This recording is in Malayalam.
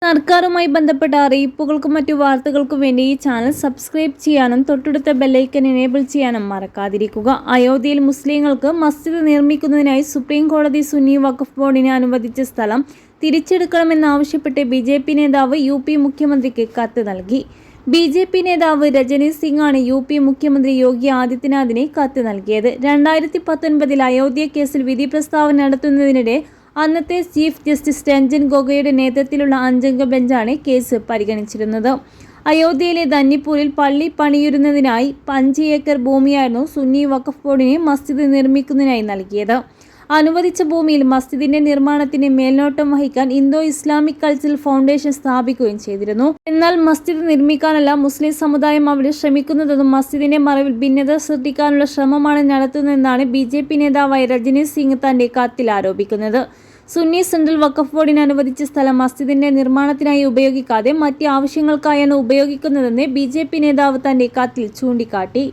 സർക്കാരുമായി ബന്ധപ്പെട്ട അറിയിപ്പുകൾക്കും മറ്റു വാർത്തകൾക്കും വേണ്ടി ഈ ചാനൽ സബ്സ്ക്രൈബ് ചെയ്യാനും തൊട്ടടുത്ത ബെല്ലൈക്കൻ എനേബിൾ ചെയ്യാനും മറക്കാതിരിക്കുക. അയോധ്യയിൽ മുസ്ലിങ്ങൾക്ക് മസ്ജിദ് നിർമ്മിക്കുന്നതിനായി സുപ്രീം കോടതി സുന്നി വഖഫ് ബോർഡിന് അനുവദിച്ച സ്ഥലം തിരിച്ചെടുക്കണമെന്നാവശ്യപ്പെട്ട് BJP നേതാവ് UP മുഖ്യമന്ത്രിക്ക് കത്ത് നൽകി. BJP നേതാവ് രജനി സിംഗാണ് UP മുഖ്യമന്ത്രി യോഗി ആദിത്യനാഥിന് കത്ത് നൽകിയത്. 2019 അയോധ്യ കേസിൽ വിധി പ്രസ്താവന നടത്തുന്നതിനിടെ അന്നത്തെ ചീഫ് ജസ്റ്റിസ് രഞ്ജൻ ഗൊഗോയുടെ നേതൃത്വത്തിലുള്ള 5-അംഗ ബെഞ്ചാണ് കേസ് പരിഗണിച്ചിരുന്നത്. അയോധ്യയിലെ ധന്നിപ്പൂരിൽ പള്ളി പണിയുന്നതിനായി 5 ഏക്കർ ഭൂമിയായിരുന്നു സുന്നി വഖഫ് ബോർഡിന് മസ്ജിദ് നിർമ്മിക്കുന്നതിനായി നൽകിയത്. അനുവദിച്ച ഭൂമിയിൽ മസ്ജിദിന്റെ നിർമ്മാണത്തിന് മേൽനോട്ടം വഹിക്കാൻ ഇന്തോ ഇസ്ലാമിക് കൾച്ചറൽ ഫൗണ്ടേഷൻ സ്ഥാപിക്കുകയും ചെയ്തിരുന്നു. എന്നാൽ മസ്ജിദ് നിർമ്മിക്കാനല്ല മുസ്ലിം സമുദായം അവിടെ ശ്രമിക്കുന്നതെന്നും മസ്ജിദിന്റെ മറവിൽ ഭിന്നത സൃഷ്ടിക്കാനുള്ള ശ്രമമാണ് നടത്തുന്നതെന്നാണ് BJP നേതാവായ രജനി സിംഗ് തന്റെ കത്തിൽ ആരോപിക്കുന്നത്. സുന്നി സെൻട്രൽ വഖഫ് ബോർഡിന് അനുവദിച്ച സ്ഥലം മസ്ജിദിന്റെ നിർമ്മാണത്തിനായി ഉപയോഗിക്കാതെ മറ്റ് ആവശ്യങ്ങൾക്കായാണ് ഉപയോഗിക്കുന്നതെന്ന് BJP നേതാവ് തന്റെ കത്തിൽ ചൂണ്ടിക്കാട്ടി.